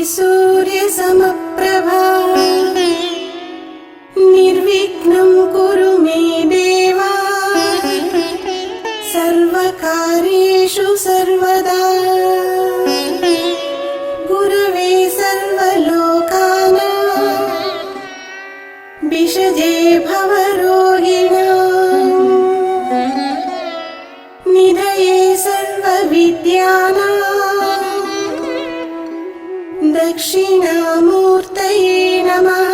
सूर्यसमप्रभा निर्विघ्नं कुरु मे देवा सर्वकार्येषु सर्वदा गुरवे सर्वलोकानां विषजे भवरोगिणां निधये सर्वविद्यानां दक्षिणामूर्तये नमः।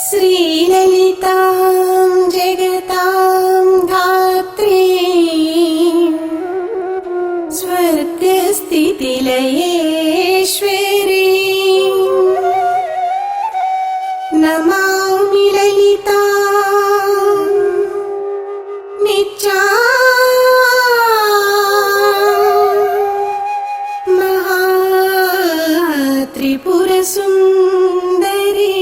श्रीललितां जगतां धात्रीं स्वर्गस्थितिलयेश्वरीं नमामि ललितां नित्यां महात्रिपुरसुन्दरी।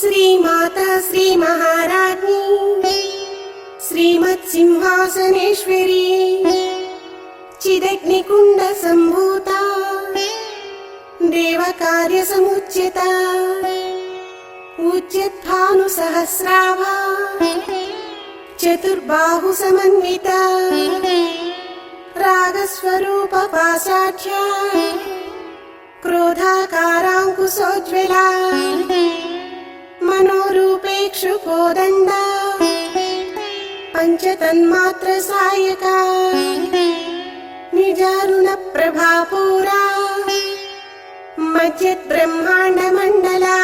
श्रीमाता श्री महाराज्ञी श्रीमत्सिंहासनेश्वरी चिदग्निकुंड संभूता देवकार्यसमुच्यता उच्यद्भानुसहस्राभा चतुर्बाहु समन्विता रागस्वरूप पाशाढ्या क्रोधाकाराङ्कुशोज्ज्वला मनोरूपेक्षुकोदण्डा पंचतन्मात्र सायका निजारुण प्रभापूरा मध्यत् ब्रह्मांड मंडला।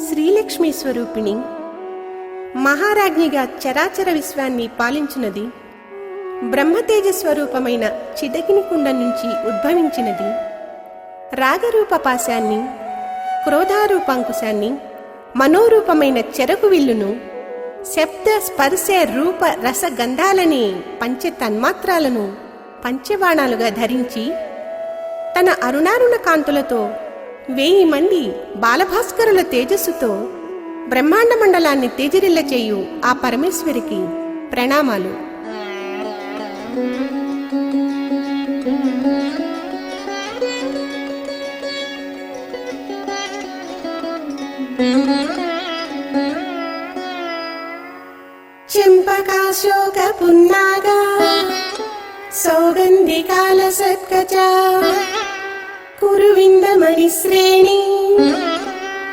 శ్రీలక్ష్మీ స్వరూపిణి మహారాజ్ఞిగా చరాచర విశ్వాన్ని పాలించినది, బ్రహ్మతేజ స్వరూపమైన చిదగ్నికుండ నుంచి ఉద్భవించినది. రాగరూప పాశాన్ని, క్రోధారూపాంకుశాన్ని, మనోరూపమైన చెరకు విల్లును, శబ్ద స్పర్శ రూప రస గంధాలనే పంచ తన్మాత్రాలను పంచబాణాలుగా ధరించి తన అరుణారుణ కాంతులతో 1000 మంది బాలభాస్కరుల తేజస్సుతో బ్రహ్మాండ మండలాన్ని తేజరిల్ల చేయు ఆ పరమేశ్వరికి ప్రణామాలు. చంపకాశోక పున్నాగా సౌగంధికాల సత్కచా కురువిందమణిశ్రేణి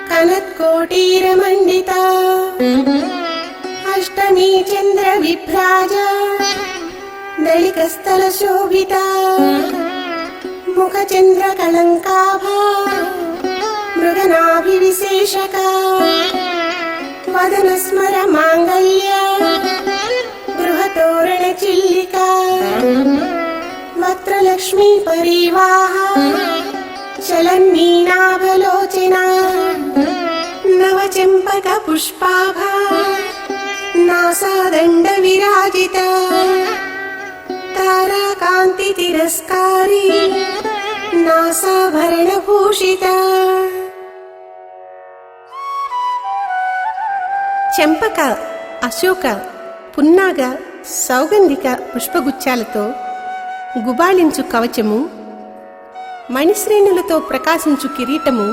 కనత్కోటీరమండితా అష్టమీ చంద్ర విభ్రాజ దళికస్థల శోభితా ముఖచంద్ర కళంకాభా మృగనాభివిశేషకా వదన స్మర మాంగళ్య గృహతోరణ చిల్లికా వక్త్రలక్ష్మీ పరివాహ చలన్మీనాభలోచనా నవచంపక పుష్పాభా నాసాదండ విరాజిత తారాకాంతి తిరస్కారి నాసాభరణ భూషిత. చెంపక, అశోక, పున్నాగ, సౌగంధిక పుష్పగుచ్చాలతో గుబాళించు కవచము, మణిశ్రేణులతో ప్రకాశించు కిరీటము,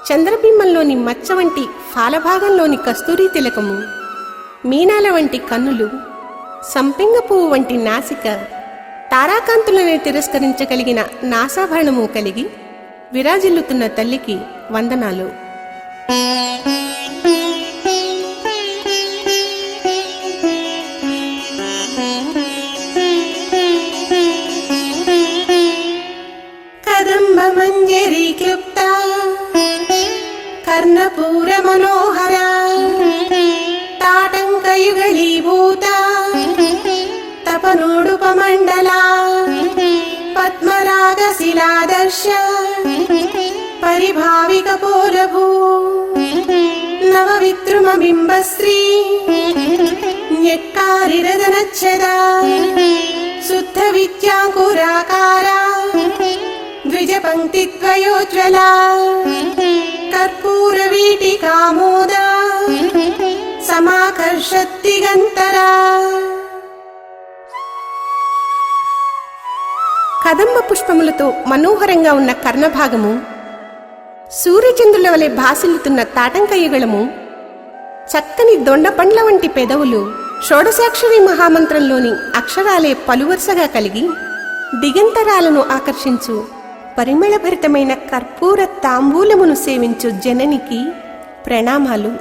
చంద్రబింబంలోని మచ్చ వంటి ఫాలభాగంలోని కస్తూరీ తిలకము, మీనాల వంటి కన్నులు, సంపెంగ పువ్వు వంటి నాసిక, తారాకాంతులను తిరస్కరించగలిగిన నాసాభరణము కలిగి విరాజిల్లుతున్న తల్లికి వందనాలు. కదంబ మంజరీ క్లుప్త కర్ణపూర మనోహర తాటంకయుగళీభూత తపనోడుపమండల పద్మరాగ శిలాదర్శ పరిభావిక పోలభూ నవవిద్రుమ బింబశ్రీ న్యక్కారిరదనచ్చద శుద్ధ విద్యాంకురాకార ద్విజ పంక్తిద్వయోజ్వల కర్పూర వీటికామోద సమాకర్షద్దిగంతరా. కదంబ పుష్పములతో మనోహరంగా ఉన్న కర్ణభాగము, సూర్యచంద్రుల వలె భాసిల్లుతున్న తాటంకయుగళము, చక్కని దొండపండ్ల వంటి పెదవులు షోడశాక్షరి మహామంత్రంలోని అక్షరాలే పలువరుసగా కలిగి దిగంతరాలను ఆకర్షించు పరిమళభరితమైన కర్పూర తాంబూలమును సేవించు జననికి ప్రణామాలు.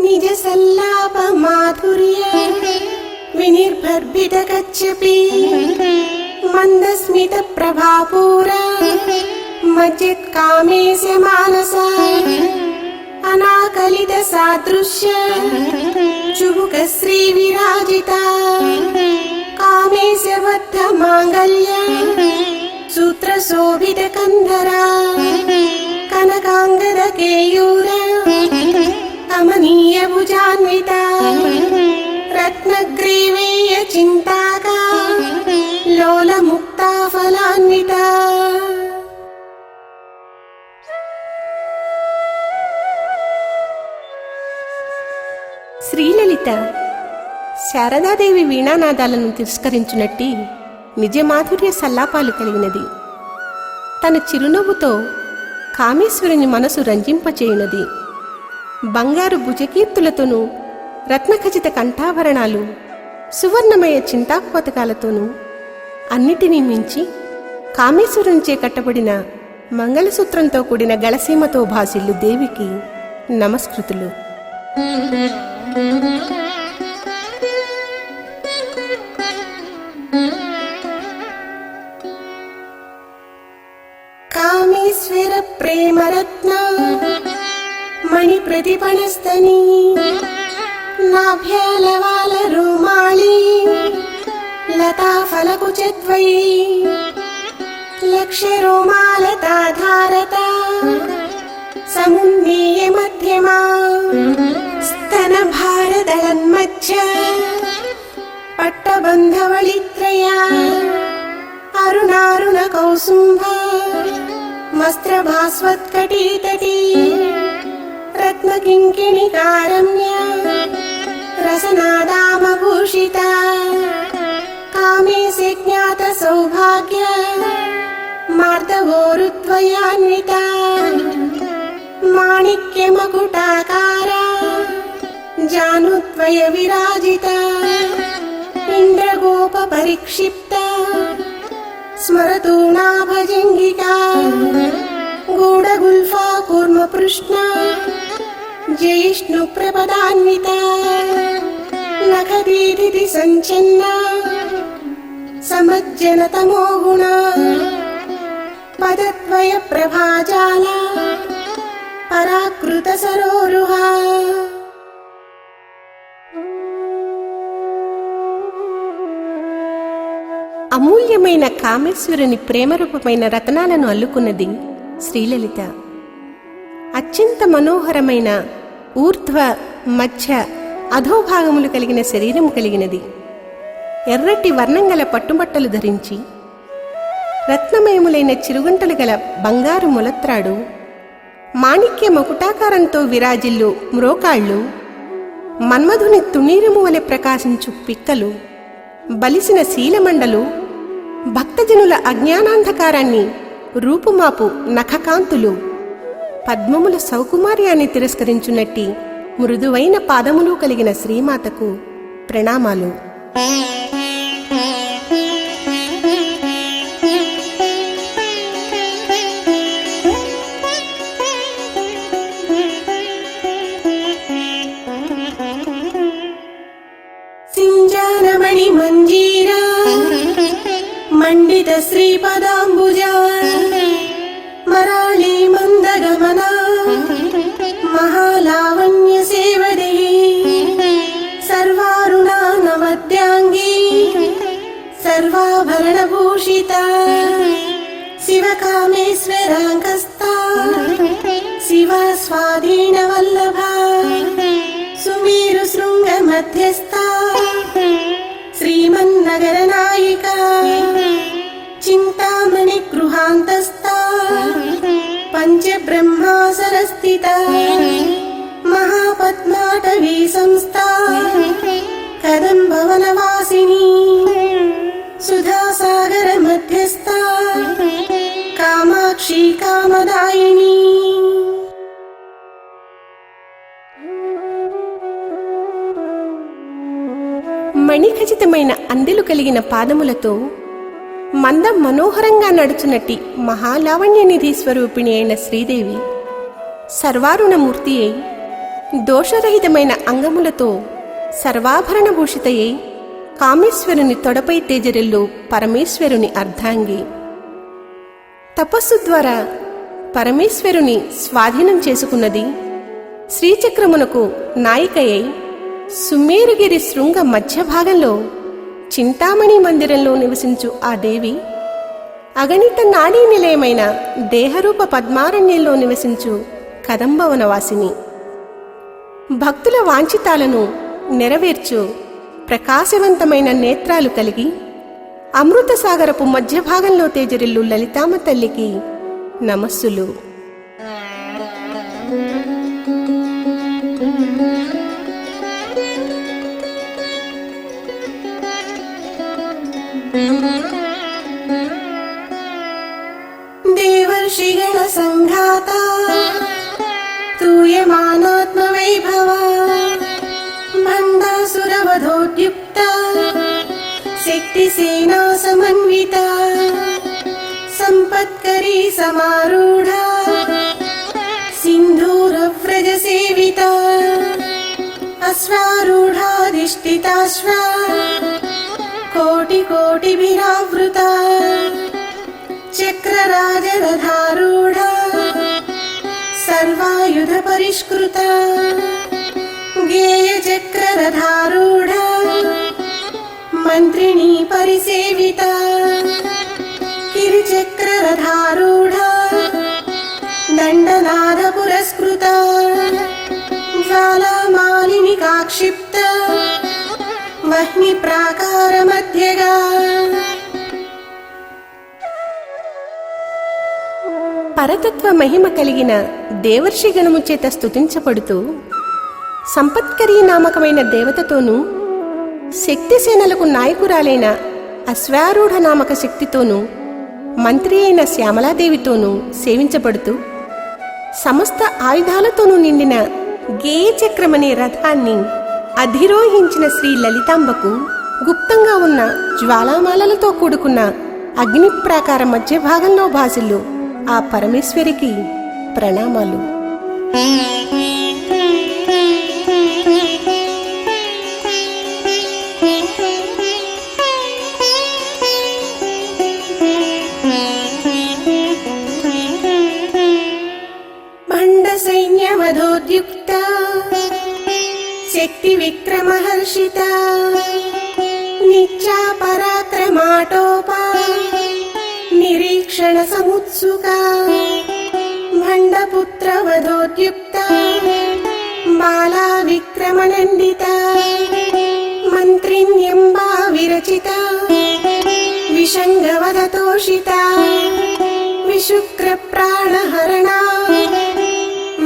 నిజ సల్లాప మాధుర్య వినిర్భర్భిత కచ్చపి మందస్మిత ప్రభాపూర మజ్జిత్ కామేశ మానస అనాకలిత సాదృశ్య చుబుక శ్రీ విరాజిత కామేశ బద్ధ మాంగళ్య సూత్ర శోభిత కంధర కనకాంగద కేయూర కమనీయ భుజాన్విత రత్నగ్రీవేయ చింతాకా లోల ముక్తా ఫలాన్విత. శ్రీలలిత శారదాదేవి వీణానాదాలను తిరస్కరించునట్టి నిజమాధుర్య సల్లాపాలు కలిగినది. తన చిరునవ్వుతో కామేశ్వరుని మనసు రంజింపచేయునది. బంగారు భుజకీర్తులతోనూ రత్నఖచిత కంఠాభరణాలు సువర్ణమయ చింతాపతకాలతోనూ అన్నిటినీ మించి కామేశ్వరునిచే కట్టబడిన మంగళసూత్రంతో కూడిన గళసీమతో భాసిల్లు దేవికి నమస్కృతులు. కామేశ్వర ప్రేమరత్న మణి ప్రతిపణస్తని నాభ్యాలవాల రూమాళి లతా ఫలకుచద్వయీ లక్ష రోమాలతాధారత సమున్నీయ మధ్యమా స్తన భారదళన్మధ్య పట్టబంధవళిత్రయా అరుణారుణ కౌసుంభ వస్త్రభాస్వత్కటీతటీ రత్నకింకిణికారమ్య రసనాదామభూషిత కామేశ జ్ఞాత సౌభాగ్య మార్దవోరుద్వయాన్విత మాణిక్యమకుటాకార జానుద్వయ విరాజిత ఇంద్రగోప పరిక్షిప్త స్మరతూనాభజంగికా గూఢగుల్ఫా కూర్మపృష్ణ జయిష్ణు ప్రపదాన్విత నఖదీదితి సంచన్న సమజ్జనతమో గుణ పదద్వయ ప్రభాజాల పరాకృత సరోరుహ. అమూల్యమైన కామేశ్వరుని ప్రేమరూపమైన రతనాలను అల్లుకున్నది శ్రీలలిత. అత్యంత మనోహరమైన ఊర్ధ్వ మధ్య అధోభాగములు కలిగిన శరీరము కలిగినది. ఎర్రటి వర్ణం గల పట్టుబట్టలు ధరించి రత్నమయములైన చిరుగంటలు గల బంగారు ములత్రాడు, మాణిక్య మకుటాకారంతో విరాజిల్లు మ్రోకాళ్ళు, మన్మధుని తుణీరము వలె ప్రకాశించు పిక్కలు, బలిసిన శీలమండలు, భక్తజనుల అజ్ఞానాంధకారాన్ని రూపుమాపు నఖకాంతులు, పద్మముల సౌకుమార్యాన్ని తిరస్కరించున్నట్టి మృదువైన పాదములు కలిగిన శ్రీమాతకు ప్రణామాలు. సింజానమణి మంజీరా మండిత శ్రీపదాంబుజా మరాళీ మందగమనా మహాలావణ్య సేవదే సర్వారుణా నమద్యాంగీ సర్వాభరణభూషితా శివకామేశ్వరాంకస్తా శివా స్వాధీనవల్లభా సుమేరు శృంగ మధ్యస్థా శ్రీమన్నగరనాయికా చింతామణి గృహాంతస్థా పంచబ్రహ్మాసనస్థితా మహాపద్మాటవీ సంస్థా కదంబవనవాసినీ సుధాసాగర మధ్యస్థా కామాక్షి కామదాయిని. మణిఖచితమైన అందెలు కలిగిన పాదములతో మందం మనోహరంగా నడుచునట్టి మహాలావణ్యనిధి స్వరూపిణి అయిన శ్రీదేవి సర్వారుణమూర్తి అయి దోషరహితమైన అంగములతో సర్వాభరణభూషితయై కామేశ్వరుని తొడపై తేజరిల్లు పరమేశ్వరుని అర్ధాంగి. తపస్సు ద్వారా పరమేశ్వరుని స్వాధీనం చేసుకున్నది శ్రీచక్రమునకు నాయికయై సుమేరుగిరి శృంగ మధ్య భాగంలో చింతామణి మందిరంలో నివసించు ఆ దేవి అగణిత నాడీ నిలయమైన దేహరూప పద్మారణ్యంలో నివసించు కదంబవనవాసిని. భక్తుల వాంఛితాలను నెరవేర్చు ప్రకాశవంతమైన నేత్రాలు కలిగి అమృతసాగరపు మధ్య భాగంలో తేజరిల్లు లలితామ తల్లికి నమస్సులు. దేవర్షిగణ సంఘాతా తూయమానాత్మవైభవా భండాసురవధోద్యుక్తా శక్తిసేనా సమన్వితా సంపత్కరీ సమారూఢా సింధూరవ్రజసేవితా అశ్వారూఢాధిష్ఠితాశ్వా కోటికోటిభిరావృతా చక్రరాజరథారూఢా సర్వాయుధ పరిష్కృతా గేయచక్రరథారూఢా మంత్రిణీ పరిసేవితా కిరిచక్రరథారూఢా దండనాద పురస్కృతా జ్వాలామాలిని కాక్షిప్తా వహ్ని ప్రాకార మధ్యగా. పరతత్వ మహిమ కలిగిన దేవర్షి గణము చేత స్తుతించబడుతూ సంపత్కరీ నామకమైన దేవతతోనూ శక్తిసేనలకు నాయకురాలైన అశ్వారూఢ నామక శక్తితోనూ మంత్రి అయిన శ్యామలాదేవితోనూ సేవించబడుతూ సమస్త ఆయుధాలతోనూ నిండిన గేయచక్రమనే రథాన్ని అధిరోహించిన శ్రీ లలితాంబకు గుప్తంగా ఉన్న జ్వాలామాలలతో కూడుకున్న అగ్నిప్రాకార మధ్య భాగంలో భాసిల్లు ఆ పరమేశ్వరికి ప్రణామాలు. భండ సైన్యవధోద్యుక్త శక్తి విక్రమహర్షిత నిత్యా పరాక్రమ మాటోపా నిరీక్షణ సముత్సుకా భండపుత్ర వధోద్యుక్త బాలా విక్రమనందిత మంత్రిణ్యంబా విరచిత విషంగవదతోషిత విశుక్ర ప్రాణహరణ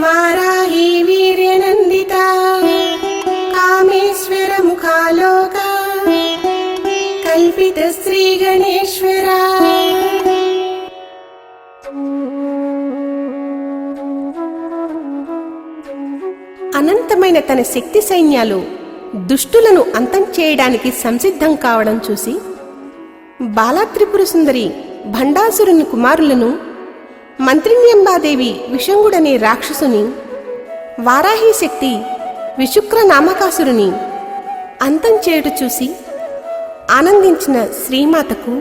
వారాహి వీర్యనందిత కామేశ్వర ముఖాలోక కల్పిత శ్రీ గణేశ్వర. అనంతమైన తన శక్తి సైన్యాలు దుష్టులను అంతం చేయడానికి సంసిద్ధం కావడం చూసి బాలాత్రిపుర సుందరి భండాసురుని కుమారులను మంత్రిణ్యంబాదేవి విషంగుడనే రాక్షసుని, వారాహి శక్తి విశుక్ర నామకాసురుని అంతం చేయుట చూసి ఆనందించిన శ్రీమాతకు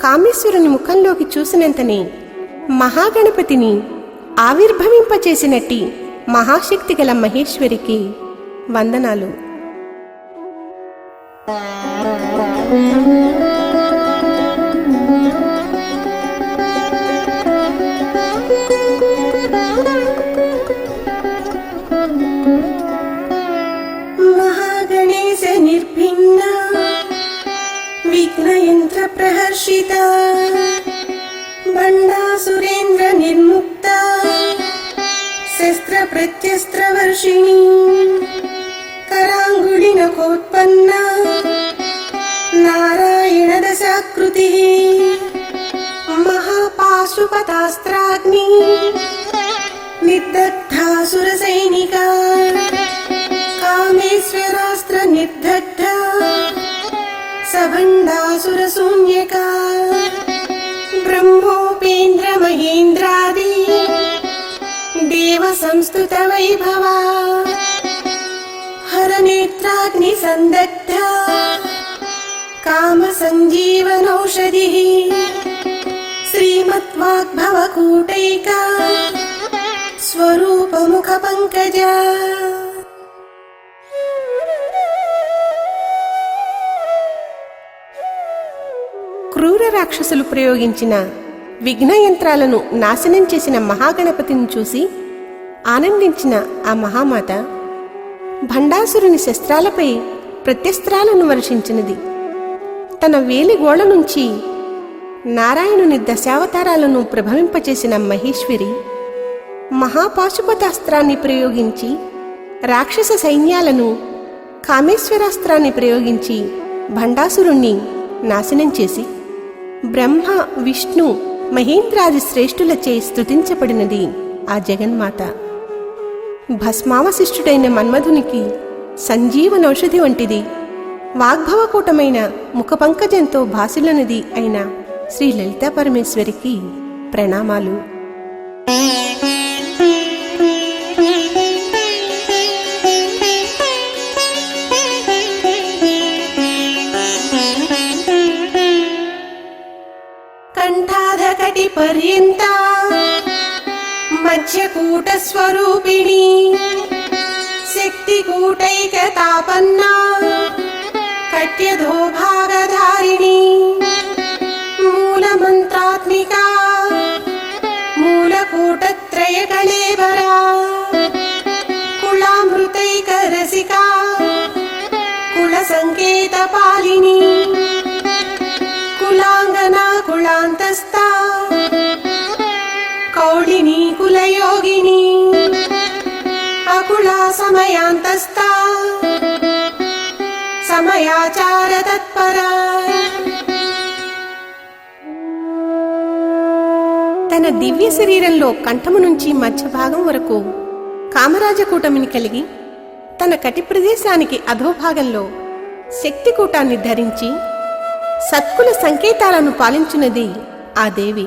కామేశ్వరుని ముఖంలోకి చూసినంతనే మహాగణపతిని ఆవిర్భవింపచేసినట్టి మహాశక్తి గల మహేశ్వరికి వందనాలు. మహాగణేశ నిర్భిన్న విఘ్నయంత్ర ప్రహర్షిత బండాసురేంద్ర నిర్ముక్త శస్త్ర ప్రత్యస్త్ర వర్షిణి కరాంగుళినకోత్పన్న నారాయణ దశాకృతి మహాపాశుపతాస్త్రాగ్ని నిర్దగ్ధాసుర సైనిక కామేశ్వరాస్త్ర నిర్దగ్ధ సభండాసుర శూన్యక బ్రహ్మోపేంద్ర మహేంద్రాది దేవ సంస్తుత వైభవ హరనేత్రాగ్ని సందగ్ధ కామ సంజీవనౌషధి శ్రీమద్వాగ్భవ కూటైక స్వరూపముఖ పంకజ. క్రూర రాక్షసులు ప్రయోగించిన విఘ్న యంత్రాలను నాశనం చేసిన మహాగణపతిని చూసి ఆనందించిన ఆ మహామాత భండాసురుని శస్త్రాలపై ప్రత్యస్త్రాలను వర్షించినది. తన వేలిగోళ నుంచి నారాయణుని దశావతారాలను ప్రభవింపచేసిన మహేశ్వరి మహాపాశుపతాస్త్రాన్ని ప్రయోగించి రాక్షస సైన్యాలను, కామేశ్వరాస్త్రాన్ని ప్రయోగించి భండాసురుణ్ణి నాశనం చేసి బ్రహ్మ, విష్ణు, మహేంద్రాది శ్రేష్ఠులచే స్తుతించబడినది ఆ జగన్మాత. భస్మావశిష్ఠుడైన మన్మధునికి సంజీవనౌషధి వంటిది, వాగ్భవకూటమైన ముఖపంకజంతో భాసిల్లునది అయిన శ్రీ లలితా పరమేశ్వరికి ప్రణామాలు. కంఠాధకటి పర్యంత మధ్యకూట స్వరూపిణి శక్తికూటైక తాపన్నా కట్యధోభాగధారిణి మూలమంత్రాత్మికా మూలకూటత్రయ కళేబరా కుళామృతైక రసికా కుల సంకేత పాలిని కులాంగనా కులాంతస్థా కౌళినీ కులయోగిని అకులా సమయాంతస్థా సమయాచార తత్పరా. తన దివ్య శరీరంలో కంఠము నుంచి మధ్య భాగం వరకు కామరాజకూటమిని కలిగి తన కటి ప్రదేశానికి అధోభాగంలో శక్తికూటాన్ని ధరించి సత్కుల సంకేతాలను పాలించున్నది ఆ దేవి.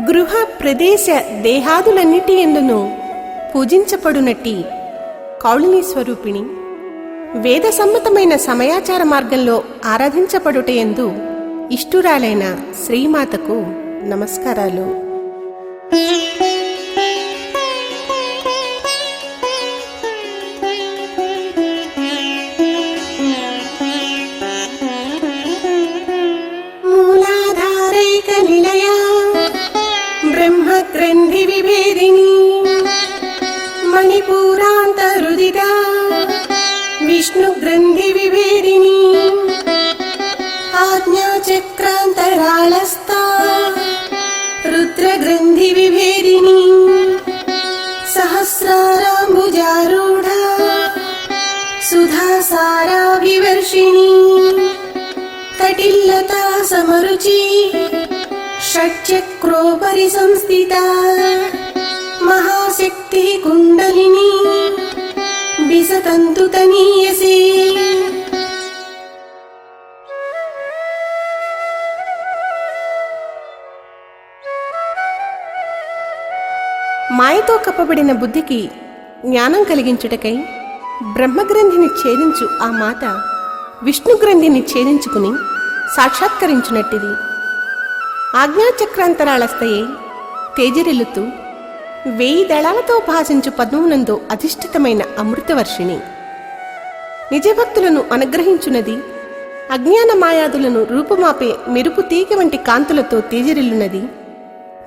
గృహ ప్రదేశ దేహాదులన్నిటి యందును పూజించబడునట్టి కౌళినీ స్వరూపిణి, వేద సమ్మతమైన సమయాచార మార్గంలో ఆరాధించబడుటయందు ఇష్టురాలైన శ్రీమాతకు నమస్కారాలు. విష్ణుగ్రంథి విభేదిని ఆజ్ఞాచక్రాంతరాళస్థా రుద్రగ్రంథి విభేదిని సహస్రారాంబుజారూఢా సుధాసారా వివర్షిణి కటిల్లతా సమరుచి షట్చక్రోపరి సంస్థితా మహాశక్తి కుండలిని విసతంతు తనీయసే. మాయతో కప్పబడిన బుద్ధికి జ్ఞానం కలిగించుటకై బ్రహ్మగ్రంథిని ఛేదించు ఆ మాత విష్ణుగ్రంథిని ఛేదించుకుని సాక్షాత్కరించునట్టిది. ఆజ్ఞాచక్రాంతరాళస్థయే తేజరిల్లుతూ 1000 దళాలతో భాసించు పద్మమునందు అధిష్ఠితమైన అమృతవర్షిణి. నిజభక్తులను అనుగ్రహించున్నది. అజ్ఞాన మాయాదులను రూపుమాపే మెరుపు తీగ వంటి కాంతులతో తేజరిల్లున్నది.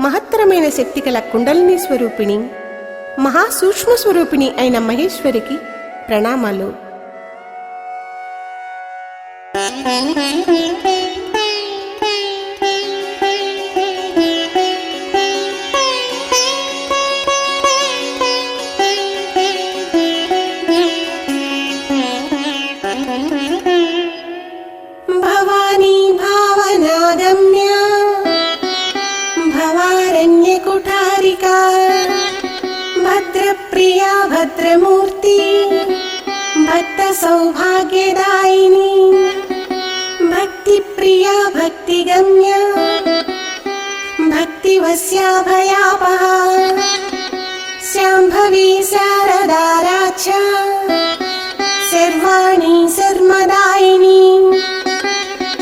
మహత్తరమైన శక్తి కల కుండలిని స్వరూపిణి, మహాసూక్ష్మ స్వరూపిణి అయిన మహేశ్వరికి ప్రణామాలు. భవానీ భావనాగమ్యా భవారణ్యకుఠారికా భద్రప్రియా భద్రమూర్తి భక్త సౌభాగ్యదాయిని భక్తిప్రియా భక్తిగమ్యా భక్తివస్యాభయాపహా శాంభవి శారదారాధ్యా సర్వాణి శర్మదాయిని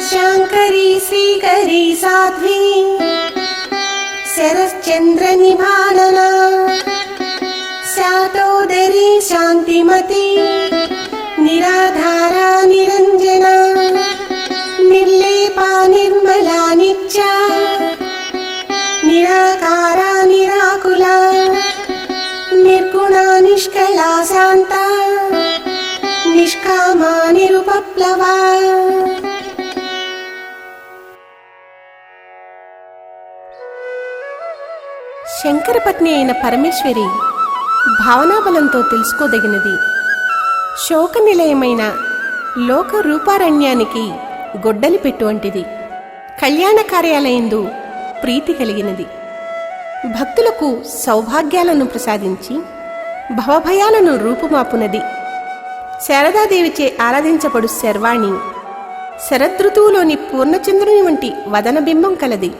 శాంకరీ శ్రీకరీ సాధ్వి శరశ్చంద్ర నిభాననా శాతోదరీ శాంతిమతి నిరాధారా నిరంజనా నిర్లేపా నిర్మలా నిత్యా నిరాకారా నిరాకులా నిర్గుణా నిష్కళా శాంతా నిష్కామా నిరుపప్లవా. శంకరపత్ని అయిన పరమేశ్వరి భావనాబలంతో తెలుసుకోదగినది. శోక నిలయమైన లోక రూపారణ్యానికి గొడ్డలి పెట్టువంటిది. కళ్యాణ కార్యాలయందు ప్రీతి కలిగినది. భక్తులకు సౌభాగ్యాలను ప్రసాదించి భవభయాలను రూపుమాపునది. శారదాదేవిచే ఆరాధించబడు శర్వాణి శరదృతువులోని పూర్ణచంద్రుని వంటి వదనబింబం కలది.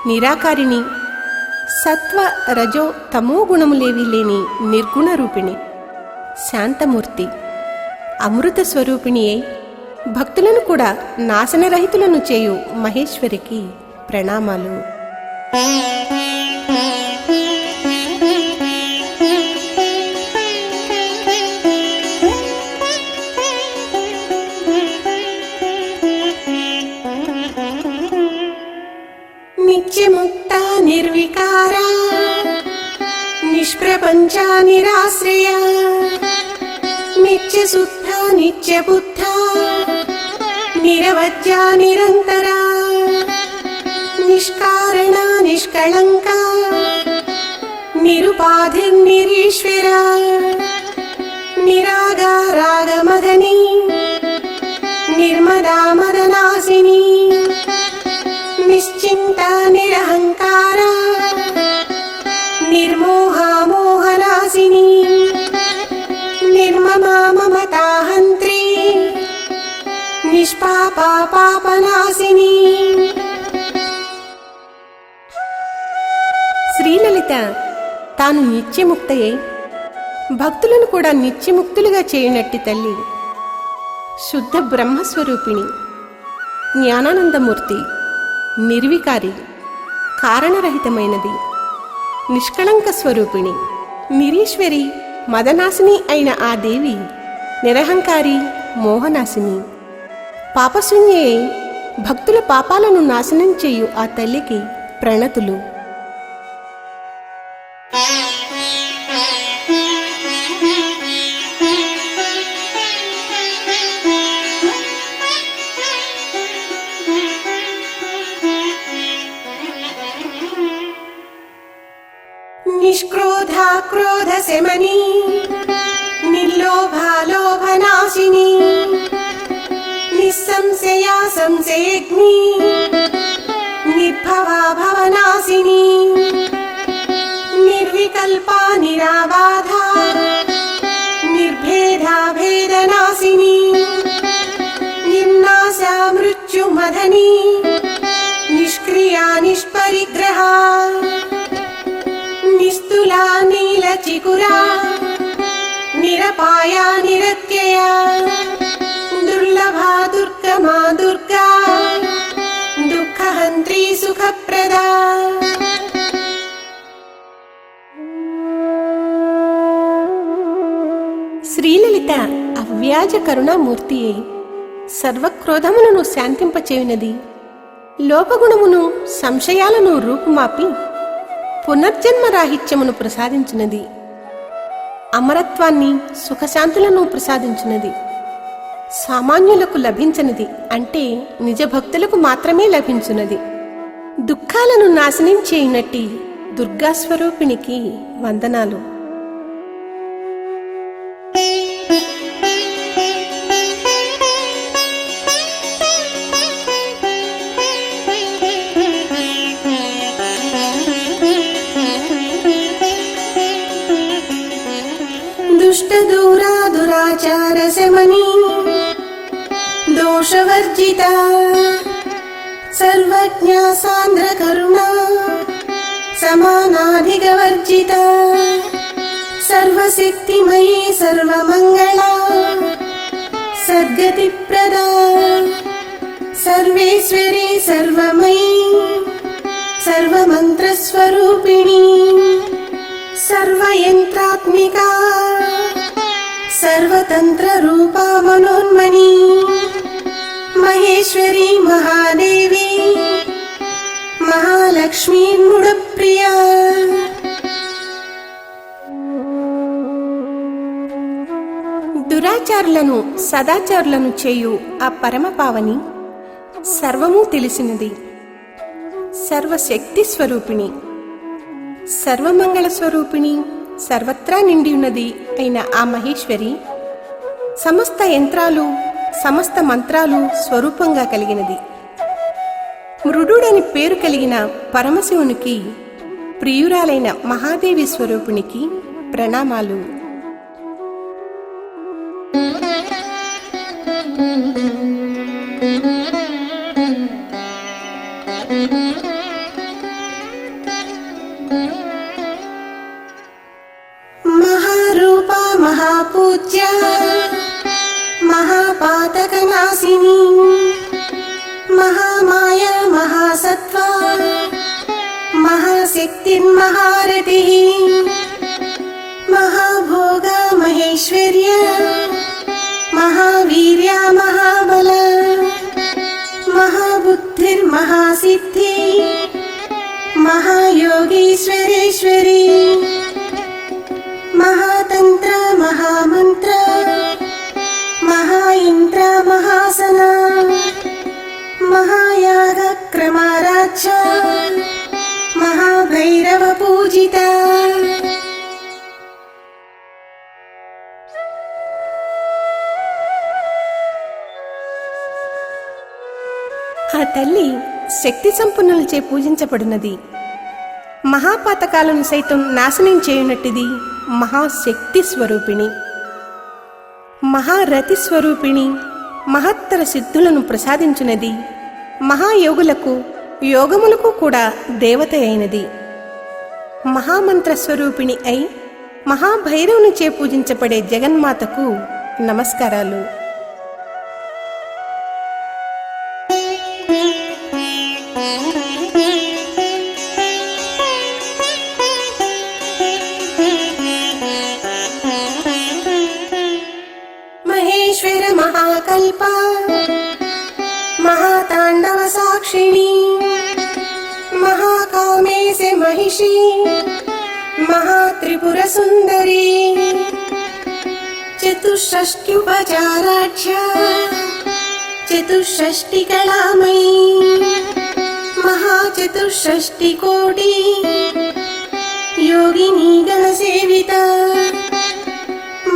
నిరాకారిణి, సత్వ రజో తమో గుణములేవీ లేని నిర్గుణ రూపిణి, శాంతమూర్తి, అమృత స్వరూపిణి అయి భక్తులను కూడా నాశనరహితులను చేయు మహేశ్వరికి ప్రణామాలు. నిత్యముక్తా నిర్వికారా నిష్ప్రపంచా నిరాశ్రయా నిత్యశుద్ధా నిత్యబుద్ధా నిరవధ్యా నిరంతరా నిష్కారణా నిష్కళంకా నిరుపాధిర్నిరీశ్వరా నిరాగారాగమదనీ నిర్మదా మదనాశిని నిశ్చింతా నిరహంకారా నిర్మోహా మోహనాశిని నిర్మమా మమతాహంత్రీ నిష్పాపా పాపనాశిని. శ్రీలలిత తాను నిత్యముక్తయే భక్తులను కూడా నిత్యముక్తులుగా చేయునట్టి తల్లి. శుద్ధ బ్రహ్మస్వరూపిణి, జ్ఞానానందమూర్తి, నిర్వికారి, కారణరహితమైనది, నిష్కళంక స్వరూపిణి, నిరీశ్వరి, మదనాశిని అయిన ఆ దేవి నిరహంకారి, మోహనాశిని, పాపశూన్యే భక్తుల పాపాలను నాశనం చేయు ఆ తల్లికి ప్రణతులు. క్రోధ శమని నిర్లోభాలోభనాశిని నిస్సంశయా సంశయగ్ని నిర్భవా భవనాశిని నిర్వికల్పా నిరాబాధా నిర్భేదా భేదనాశిని నిర్నాశా మృత్యుమధని నిష్క్రియా నిష్పరిగ్రహా నిస్తులా నీలచికురా నిరపాయా నిరత్యయా దుర్లభా దుర్గమా దుర్గా దుఃఖహంత్రీ సుఖప్రదా. శ్రీలలిత అవ్యాజ కరుణామూర్తి అయి సర్వక్రోధములను శాంతింపచేయునది, లోపగుణమును సంశయాలను రూపుమాపి పునర్జన్మరాహిత్యమును ప్రసాదించునది, అమరత్వాన్ని సుఖశాంతులను ప్రసాదించునది, సామాన్యులకు లభించనిది అంటే నిజ భక్తులకు మాత్రమే లభించునది. దుఃఖాలను నాశనం చేయునట్టి దుర్గాస్వరూపిణికి వందనాలు. దుష్టదూరా దురాచార శమని దోషవర్జితా సర్వజ్ఞా సాంద్ర కరుణా సమానాధిగవర్జితా సర్వశక్తిమయీ సర్వమంగళా సద్గతిప్రదా సర్వేశ్వరీ సర్వమయీ సర్వమంత్రస్వరూపిణీ సర్వయంత్రాత్మికా సర్వతంత్రరూపా మనోన్మణి మహేశ్వరీ మహాదేవి మహాలక్ష్మీ ముడప్రియా. దురాచారులను సదాచారులను చేయు ఆ పరమపావని సర్వము తెలిసినది, సర్వశక్తి స్వరూపిణి, సర్వమంగళ స్వరూపిణి, సర్వత్రా నిండి ఉన్నది అయిన ఆ మహేశ్వరి సమస్త యంత్రాలు సమస్త మంత్రాలు స్వరూపంగా కలిగినది. మృడుడని పేరు కలిగిన పరమశివునికి ప్రియురాలైన మహాదేవి స్వరూపిణికి ప్రణామాలు. మహారూపా మహాపూజ్యా మహాపాతకనాశిని మహామాయా మహాసత్వా మహాశక్తిర్మహారతి మహాభోగా మహేశ్వర్యా మహావీర్యా మహాబల మహాబుద్ధిర్మహాసిద్ధి మహాయోగీశ్వరేశ్వరి మహాతంత్ర మహామంత్ర మహాయింద్ర మహాసన మహాయాగ క్రమరాజ్య మహాభైరవ పూజిత. ఆ తల్లి శక్తి సంపన్నులచే పూజించబడినది, మహాపాతకాలను సైతం నాశనం చేయునట్టిది, మహాశక్తి స్వరూపిణి, మహారతి స్వరూపిణి, మహత్తర సిద్ధులను ప్రసాదించునది, మహాయోగులకు యోగములకు కూడా దేవత అయినది, మహామంత్ర స్వరూపిణి అయి మహాభైరవునిచే పూజించబడే జగన్మాతకు నమస్కారాలు. మహేశ్వర మహాకల్ప మహాతాండవ సాక్షిణి మహాకామేశ మహిషి మహాత్రిపుర సుందరి చతుషష్ట్యుపచారాఢ్య చతుషష్టి కళామయీ మహాచతుషష్టి కోటి योगिनी गणसेविता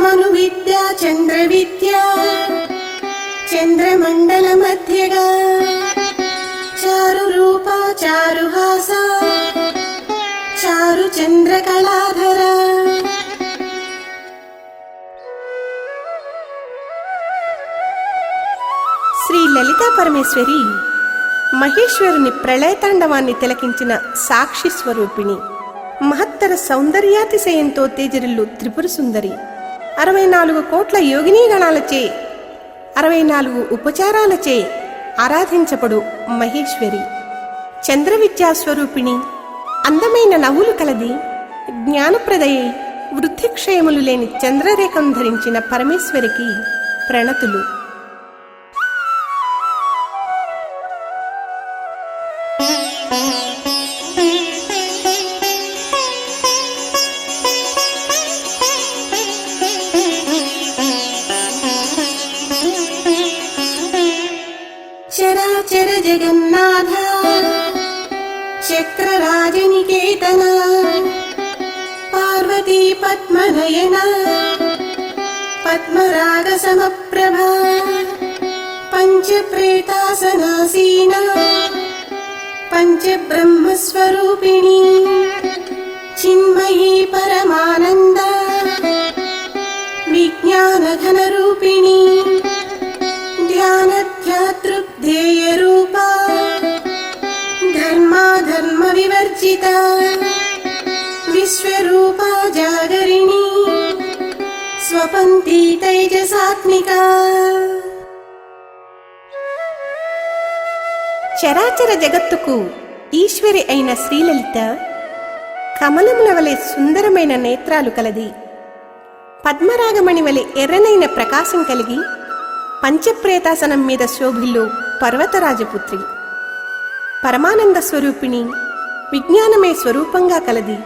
मनुविद्या चन्द्रविद्या चन्द्रमण्डलमध्यगा चारुरूपा चारुहासा चारुचन्द्रकलाधरा శ్రీ లలితా పరమేశ్వరి మహేశ్వరుని ప్రళయతాండవాన్ని తిలకించిన సాక్షి స్వరూపిణి. మహత్తర సౌందర్యాతిశయంతో తేజరిల్లు త్రిపుర సుందరి. 64 కోట్ల యోగినీ గణాలచే 64 ఉపచారాలచే ఆరాధించబడు మహేశ్వరి. చంద్రవిద్యా స్వరూపిణి, అందమైన నవ్వులు కలది, జ్ఞానప్రదయై వృద్ధిక్షయములు లేని చంద్రరేఖం ధరించిన పరమేశ్వరికి ప్రణతులు. చరాచర జగన్నాథ చక్రరాజనికేతన పార్వతీ పద్మనయన పద్మరాగ సమప్రభా పంచప్రేతాసనాసీన పంచబ్రహ్మస్వరూపిణి చిన్మయీ పరమానంద విజ్ఞానఘనరూపిణి ధ్యానధ్యాతృధ్యేయరూపా ధర్మాధర్మ వివర్జిత విశ్వరూపా జాగరిణి స్వపంతి తైజసాత్మికా. చరాచర జగత్తుకు ఈశ్వరి అయిన శ్రీలలిత కమలముల వలె సుందరమైన నేత్రాలు కలది. పద్మరాగమణి వలె ఎర్రనైన ప్రకాశం కలిగి పంచప్రేతాసనం మీద శోభిల్లు పర్వతరాజపుత్రి. పరమానంద స్వరూపిణి, విజ్ఞానమే స్వరూపంగా కలది.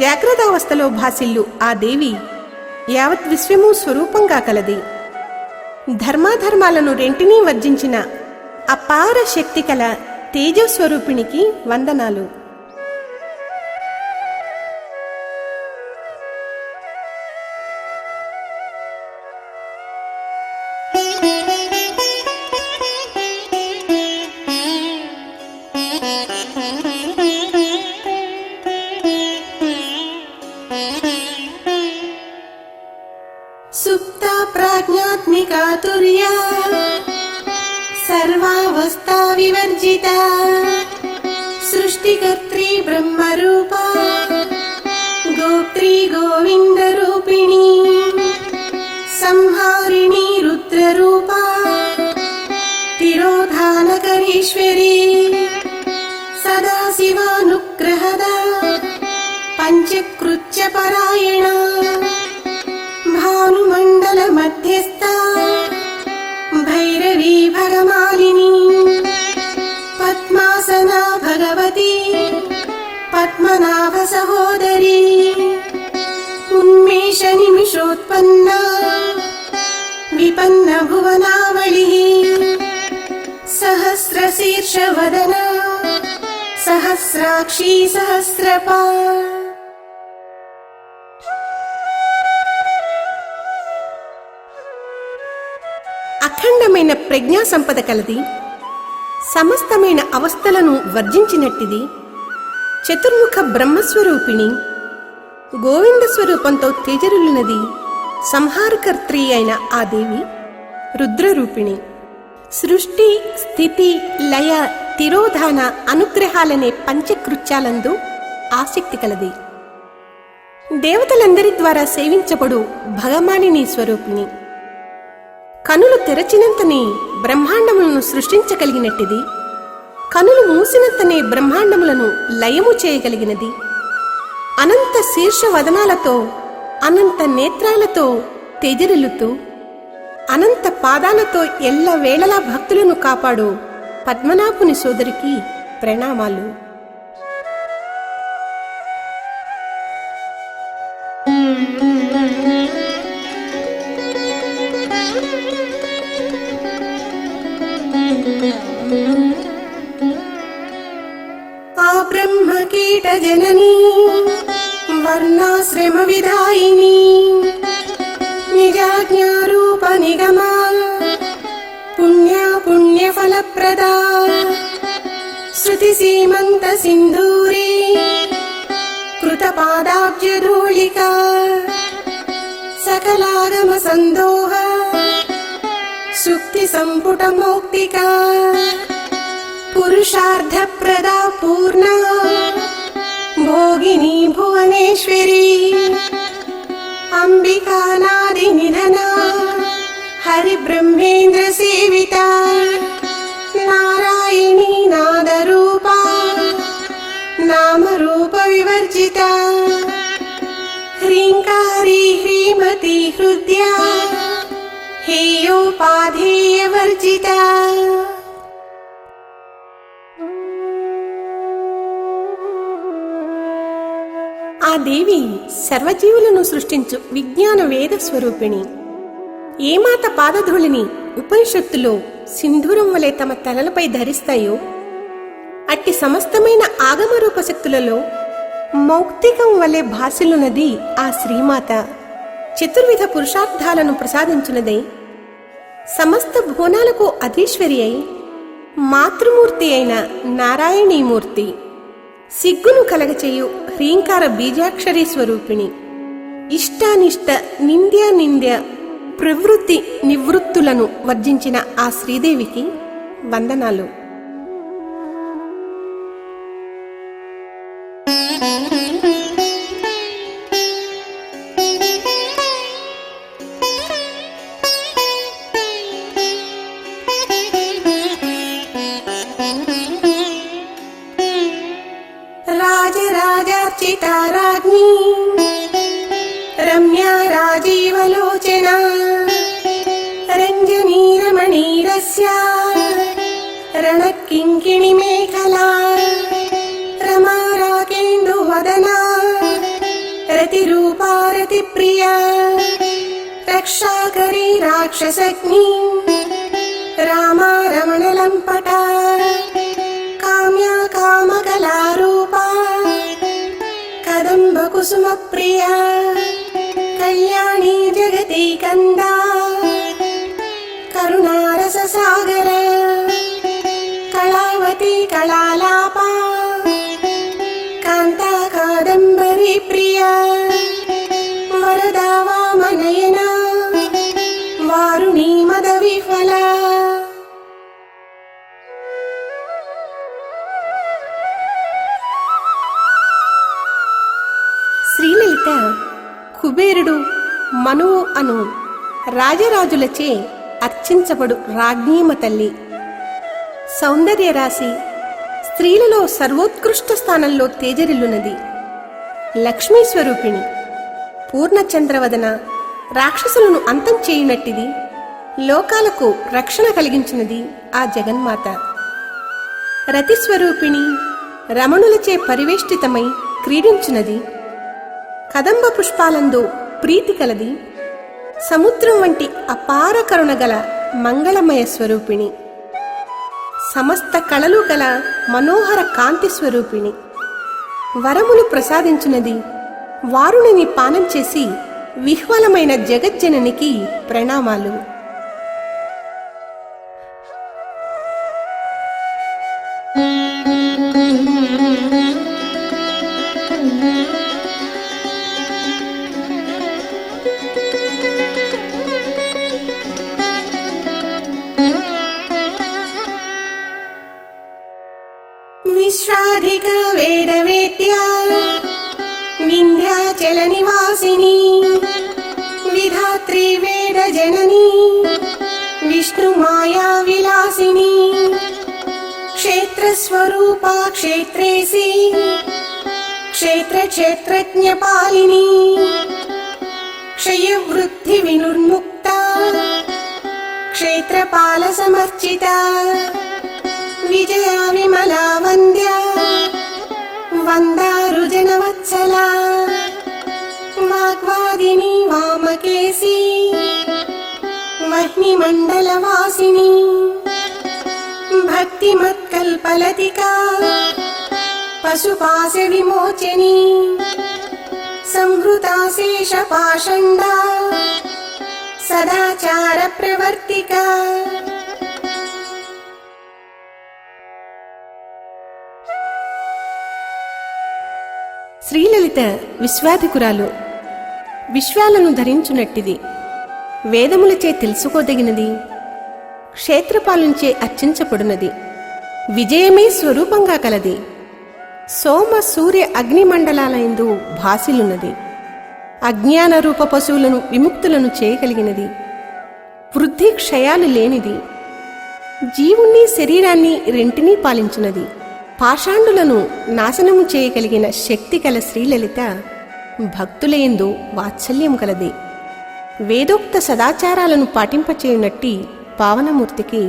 జాగ్రత్తావస్థలో భాసిల్లు ఆ దేవి యావత్ విశ్వము స్వరూపంగా కలది. ధర్మాధర్మాలను రెంటినీ వర్జించిన అపార శక్తి కల తేజస్వరూపిణికి వందనాలు. సుప్తా ప్రాజ్ఞాత్మికా తుర్యా సర్వావస్థా వివర్జితా సృష్టికర్త్రీ బ్రహ్మరూపా గోప్త్రీ గోవిందరూపిణీ సంహారిణీ రుద్రరూపా తిరోధానకరీశ్వరీ సదాశివానుగ్రహదా పంచకృత్య పరాయణ భానుమండల మధ్యస్థ భైరవీ భగమాలిని పద్మాసనా భగవతి పద్మనాభ సహోదరీ ఉన్మేష నిమిషోత్పన్న విపన్న భువనావళి సహస్రశీర్ష వదన సహస్రాక్షీ సహస్రపా. అఖండమైన ప్రజ్ఞా సంపద కలది, సమస్తమైన అవస్థలను వర్జించినట్టిది. చతుర్ముఖ బ్రహ్మస్వరూపిణి, గోవింద స్వరూపంతో తేజరులున్నది. సంహారకర్త్రి అయిన ఆ దేవి రుద్రరూపిణి. సృష్టి, స్థితి, లయ, తిరోధాన, అనుగ్రహాలనే పంచకృత్యాలందు ఆసక్తి కలది. దేవతలందరి ద్వారా సేవించబడు భగమాలిని స్వరూపిణి. కనులు తెరచినంతనే బ్రహ్మాండములను సృష్టించగలిగినట్టిది. కనులు మూసినంతనే బ్రహ్మాండములను లయము చేయగలిగినది. అనంత శీర్ష వదనాలతో, అనంత నేత్రాలతో తేజరిల్లుతూ, అనంత పాదాలతో ఎల్లవేళలా భక్తులను కాపాడు పద్మనాభుని సోదరికి ప్రణామాలు. ఆ బ్రహ్మ కీట జననీ వర్ణాశ్రమ విదాయిని నిజాజ్ఞారూప నిగమా పుణ్య ఫలప్రదా శృతి సీమంత సింధూరే కృత పాదాబ్జధూళికా సకలాగమ సందోహ సుక్తి సంపుట మౌక్తికా పురుషార్థ ప్రదా పూర్ణ భోగిని భువనేశ్వరి అంబికానాది నిధన హరి బ్రహ్మేంద్ర సేవిత నారాయణీ నాదరూప నామరూప వివర్జిత హ్రీంకారీ హ్రీమతి హృద్యా హేయోపాధేయ వర్జిత. ఆ దేవి సర్వజీవులను సృష్టించు విజ్ఞాన వేద స్వరూపిణి. ఏ మాత పాదధూళిని ఉపనిషత్తులో సింధూరం వలె తమ తలలపై ధరిస్తాయో అట్టి సమస్తమైన ఆగమరూప శక్తులలో మౌక్తికం వలె భాసిల్లునది ఆ శ్రీమాత. చతుర్విధ పురుషార్థాలను ప్రసాదించున్నదై సమస్త భువనాలకు అధీశ్వరి అయి మాతృమూర్తి అయిన నారాయణీమూర్తి, సిగ్గును కలగచేయు హ్రీంకార బీజాక్షరీ స్వరూపిణి, ఇష్టానిష్ట నింద్య ప్రవృత్తి నివృత్తులను వర్జించిన ఆ శ్రీదేవికి వందనాలు. రాజరాజార్చితా రాజ్ఞీ రమ్యా రాజీవలోచనా రంజనీ రమణీరస్యా రణకింకిణి మేఖలా రమా రాకేందు వదనా రతిరూపా రతిప్రియా రక్షాకరీ రాక్షసగ్ని రామా రమణలంపటా కామ్యా కామకలారూపా కదంబ కుసుమ ప్రియా కళ్యాణీ జగతి కందా కరుణారస సాగర కళావతి కళాలాపా కాంతా కాదంబరి ప్రియా వరదా వామనయనా వారుణీ మద విఫలా. శ్రీలలిత కుబేరుడు మనువు అను రాజరాజులచే అర్చించబడు రాజ్ఞీమ తల్లి. సౌందర్య రాశి స్త్రీలలో సర్వోత్కృష్ట స్థానంలో తేజరిల్లునది. లక్ష్మీ స్వరూపిణి, పూర్ణచంద్రవదన, రాక్షసులను అంతం చేయునట్టిది, లోకాలకు రక్షణ కలిగించినది ఆ జగన్మాత. రతిస్వరూపిణి, రమణులచే పరివేష్టితమై క్రీడించునది. కదంబ పుష్పాలందు ప్రీతి కలది, సముద్రం వంటి అపార కరుణ గల మంగళమయ స్వరూపిణి. సమస్త కళలు గల మనోహర కాంతి స్వరూపిణి. వరములు ప్రసాదించునది. వారుణిని పానం చేసి విహ్వలమైన జగజ్జననికి ప్రణామాలు. విశ్వాధిక వేదవేద్యా వింధ్యాచల నివాసిని విధాత్రి వేద జనని విష్ణు మాయా విలాసిని క్షేత్రస్వరూపా క్షేత్రేసి క్షేత్రజ్ఞ పాలిని క్షయవృద్ధి వినుర్ముక్త క్షేత్రపాల సమర్చిత విజయా విమలా వంద్యా వందారుజనవత్సలా వాగ్వాదిని వామకేసి వహ్నిమండలవాసిని భక్తిమత్కల్పలతికా పశుపాశ విమోచని సంహృతాశేష పాషండా సదాచార ప్రవర్తిక. శ్రీలలిత విశ్వాధికురాలు. విశ్వాలను ధరించునట్టిది. వేదములచే తెలుసుకోదగినది. క్షేత్రపాలుంచే అర్చించబడినది. విజయమే స్వరూపంగా కలది. సోమ సూర్య అగ్నిమండలాలయందు భాసిల్లున్నది. అజ్ఞాన రూప పశువులను విముక్తులను చేయగలిగినది. వృద్ధి క్షయాలు లేనిది. జీవుణ్ణి శరీరాన్ని రెంటినీ పాలించున్నది. పాషాండులను నాశనము చేయగలిగిన శక్తి కల శ్రీలలిత భక్తులయందు వాత్సల్యం కలది. వేదోక్త సదాచారాలను పాటింపచేయునట్టి పావనమూర్తికి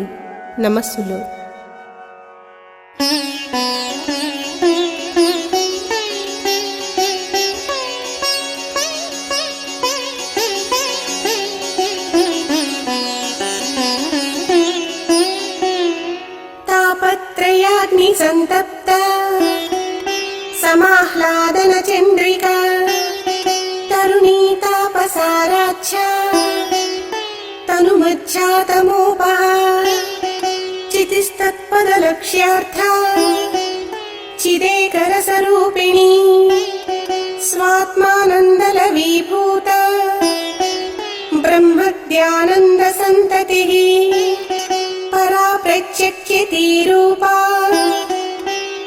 నమస్సులు. తాపత్రయాగ్ని సంతప్త సమాహ్లాదన చంద్రిక తరుణీ తాపసారాచ్చ తనుమజ్జాతమోపహ చితిస్తత్పదలక్ష్యార్థ చిదేకరసరూపిణీ స్వాత్మానందలవీభూత బ్రహ్మజ్ఞానంద సంతతిః పరా ప్రత్యక్షితి రూపా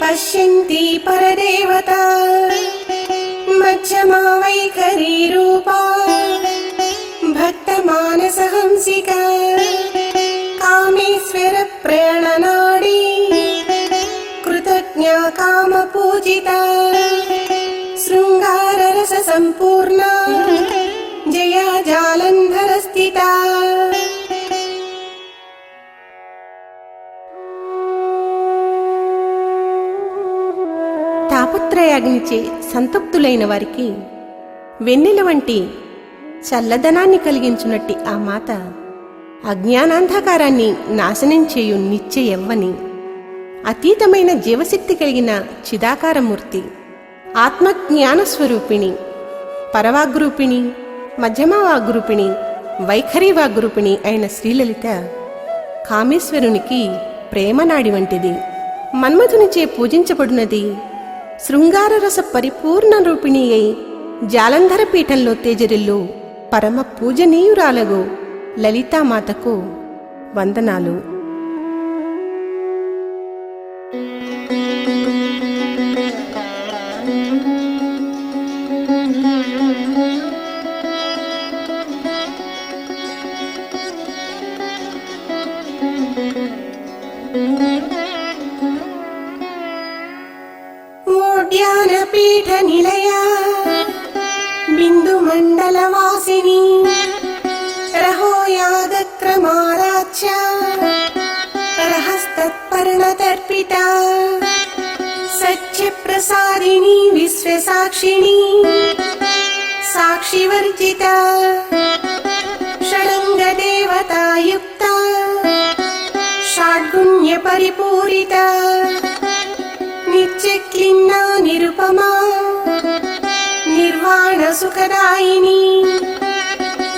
పశ్యంతి పరదేవత మధ్యమా వైఖరీ రూపా భక్తమానసహంసిక కామేశ్వర ప్రేరణనాడి కృతజ్ఞా కామపూజిత శృంగారరస సంపూర్ణ జయా జాలంధర స్థిత. తాపత్రయాగ్నిచే సంతప్తులైన వారికి వెన్నెల వంటి చల్లదనాన్ని కలిగించునట్టి ఆ మాత అజ్ఞానాంధకారాన్ని నాశనం చేయు నిత్య యవ్వని, అతీతమైన జీవశక్తి కలిగిన చిదాకారమూర్తి, ఆత్మజ్ఞానస్వరూపిణి, పరవాగ్రూపిణి, మధ్యమావాగ్రూపిణి, వైఖరీవాగ్రూపిణి అయిన శ్రీలలిత కామేశ్వరునికి ప్రేమనాడి వంటిది. మన్మధునిచే పూజించబడినది. శృంగారరస పరిపూర్ణ రూపిణి అయి జాలంధర పీఠంలో తేజరిల్లు పరమ పూజనీయురాలగు లలితామాతకు వందనాలు. ఓడ్యానపీఠ నిలయా బిందుమండలవాసిని రహోయాగక్రమారాధ్య రహస్తత్పర్ణతర్పిత సత్యప్రసాదిని విశ్వసాక్షిణి సాక్షివర్జిత షడంగదేవతాయుక్త షాడ్గుణ్య పరిపూరిత నిత్యక్లిన్నా నిరుపమా నిర్వాణ సుఖదాయిని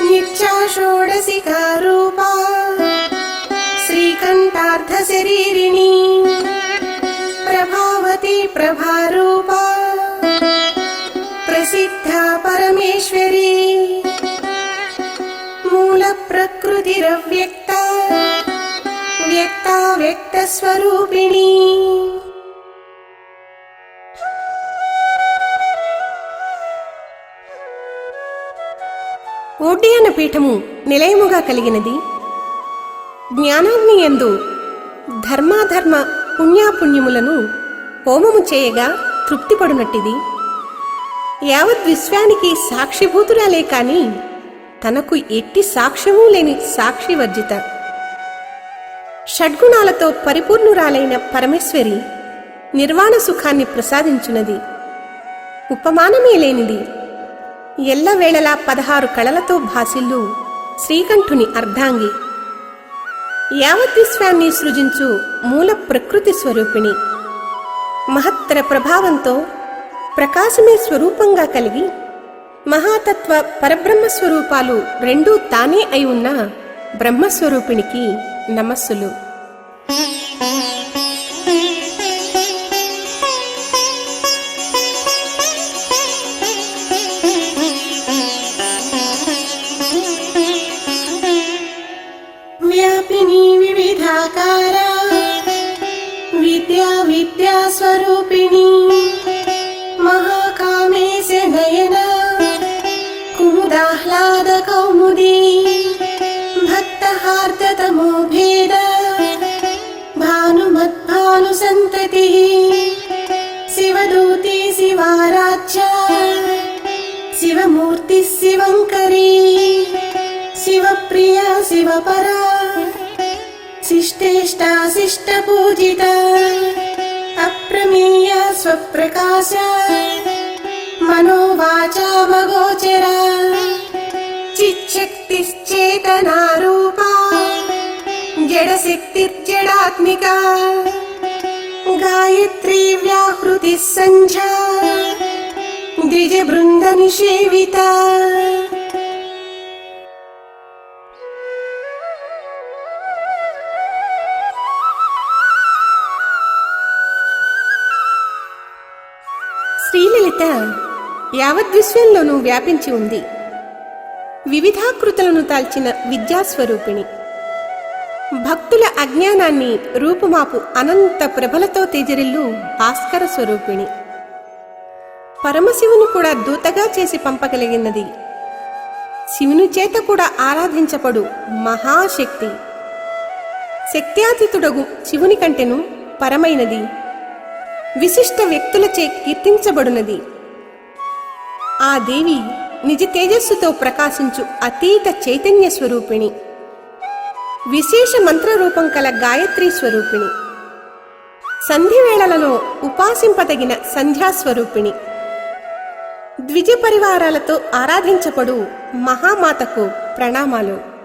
నిత్యా షోడశికా రూపా శ్రీకంఠార్థ శరీరిణి ప్రభావతి ప్రభారూపా ప్రసిద్ధ పరమేశ్వరి మూల ప్రకృతిరవ్యక్త వ్యక్త స్వరూపిణి. ఓడ్యాన పీఠము నిలయముగా కలిగినది. జ్ఞానాగ్ని యందు ధర్మాధర్మ పుణ్యాపుణ్యములను హోమము చేయగా తృప్తిపడునట్టిది. యావత్ విశ్వానికి సాక్షిభూతురాలే కాని తనకు ఎట్టి సాక్ష్యమూ లేని సాక్షివర్జిత. షడ్గుణాలతో పరిపూర్ణురాలైన పరమేశ్వరి నిర్వాణ సుఖాన్ని ప్రసాదించున్నది. ఉపమానమే లేనిది. ఎల్లవేళలా 16 కళలతో భాసిల్లు శ్రీకంఠుని అర్ధాంగి. యావత్ విశ్వాన్ని సృజించు మూల ప్రకృతి స్వరూపిణి. మహత్తర ప్రభావంతో ప్రకాశమే స్వరూపంగా కలిగి మహాతత్వ పరబ్రహ్మ స్వరూపాలు రెండూ తానే అయి ఉన్న బ్రహ్మస్వరూపిణికి నమస్సులు. వ్యాపిని వివిధాకారా విద్యా విద్యా స్వరూపిణి మహాకామేశ నయన కుముదాహ్లాద కౌముదీ భక్తహార్దతమో భేద భానుమద్భాను సంతతి శివదూతి శివారాధ్య శివమూర్తి శివంకరీ శివప్రియ శివపరా శిష్టేష్టా శిష్టపూజిత అప్రమేయ స్వప్రకాశ మనోవాచామగోచర చిచ్చక్తిశ్చేతనారూపా జడశక్తిర్జడాత్మికా గాయత్రీ వ్యాహృతిః సంధ్యా ద్విజబృందనిషేవితా. శ్రీలలిత యావద్విశ్వంలోనూ వ్యాపించి ఉంది. వివిధాకృతులను దాల్చిన విద్యాస్వరూపిణి. భక్తుల అజ్ఞానాన్ని రూపుమాపు అనంత ప్రభలతో తేజరిల్లు భాస్కర స్వరూపిణి. పరమశివుని కూడా దూతగా చేసి పంపగలిగినది. శివుని చేత కూడా ఆరాధించబడు మహాశక్తి. శక్త్యాతీతుడగు శివుని కంటెను పరమైనది. విశిష్ట వ్యక్తులచే కీర్తించబడునది. ఆ దేవి నిజ తేజస్సుతో ప్రకాశించు అతీత చైతన్య స్వరూపిణి. విశేష మంత్రరూపం కల గాయత్రీ స్వరూపిణి. సంధివేళలలో ఉపాసింపదగిన సంధ్యాస్వరూపిణి. ద్విజ పరివారాలతో ఆరాధించబడు మహామాతకు ప్రణామాలు.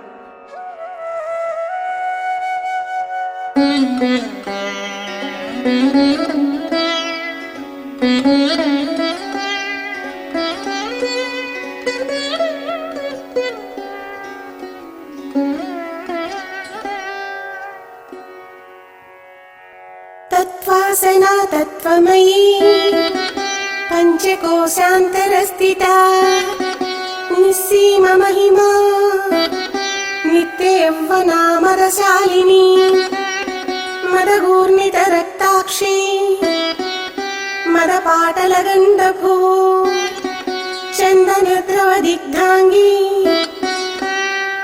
తత్వాసనా తత్వమయీ పంచకోశాంతరస్థితా నిస్సీమ మహిమా నిత్య యవ్వనా మదశాలిని మదగూర్ణిత రక్తాక్షి మదపాటలగండభూ చందన ద్రవ దిగ్ధాంగీ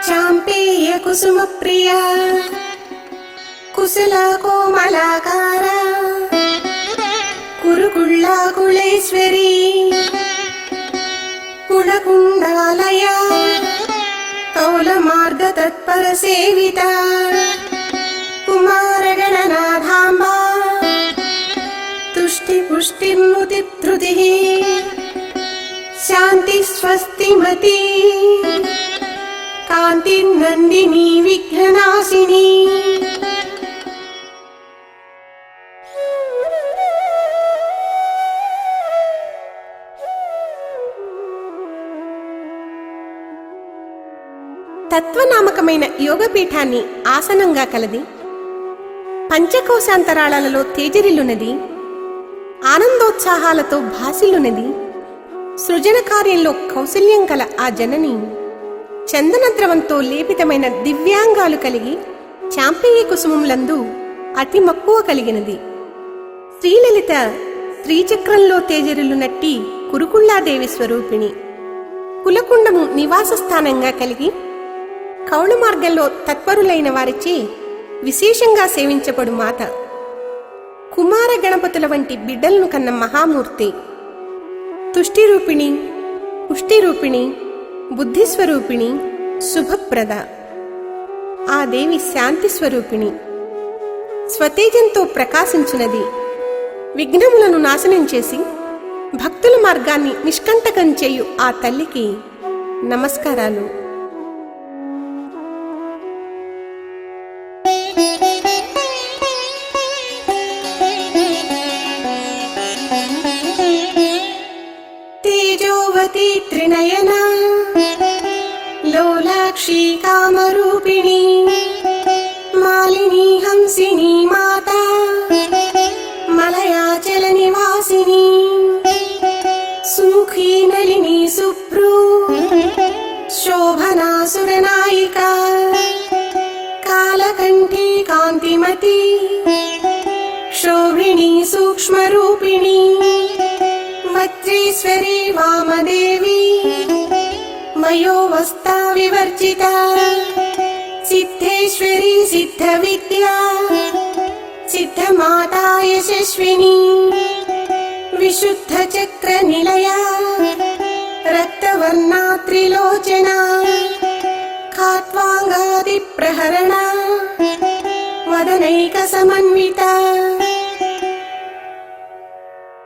చాంపేయ కుసుమ ప్రియా కుశల కోమలాకార కురుకుళ్ళాకుళేశ్వరీ కుళకుండాలయ కౌలమార్గ తత్పర సేవిత కుమారగణనాథాంబా తుష్టి పుష్టిర్ముతి ధృతి శాంతి స్వస్తిమతి కాంతిర్నందిని విఘ్ననాశిని. తత్వనామకమైన యోగపీఠాన్ని ఆసనంగా కలది. పంచకోశాంతరాళాలలో తేజరిల్లునది. ఆనందోత్సాహాలతో భాసిల్లునది. సృజన కార్యంలో కౌశల్యం కల ఆ జనని చందనద్రవంతో లేపితమైన దివ్యాంగాలు కలిగి చాంపేయ కుసుమములందు అతి మక్కువ కలిగినది. శ్రీలలిత శ్రీచక్రంలో తేజరిల్లునట్టి కురుకుళ్ళాదేవి స్వరూపిణి. కులకుండము నివాస స్థానంగా కలిగి కౌళ మార్గంలో తత్పరులైన వారిచే విశేషంగా సేవించబడు మాత. కుమార గణపతుల వంటి బిడ్డలను కన్న మహామూర్తి. తుష్టిరూపిణి, పుష్టిరూపిణి, బుద్ధిస్వరూపిణి, శుభప్రద. ఆ దేవి శాంతి స్వరూపిణి. స్వతేజంతో ప్రకాశించునది. విఘ్నములను నాశనం చేసి భక్తుల మార్గాన్ని నిష్కంటకం చేయు ఆ తల్లికి నమస్కారాలు. రేవती त्रिनयना लोलाक्षी कामरूपिणी मालिनी हंसिनी माता मलयाचल निवासिनी सुमुखी नलिनी सुप्रू शोभना सुरनायिका कालकण्ठी कान्तिमती क्षोभिणी सूक्ष्मरूपिणी वज्रेश्वरी वामदेवी मयोवस्था विवर्जिता सिद्धेश्वरी सिद्धविद्या सिद्धमाता यशस्विनी विशुद्धचक्रनिलया रक्तवर्णा त्रिलोचना खात्वाङ्गादिप्रहरणा वदनैकसमन्विता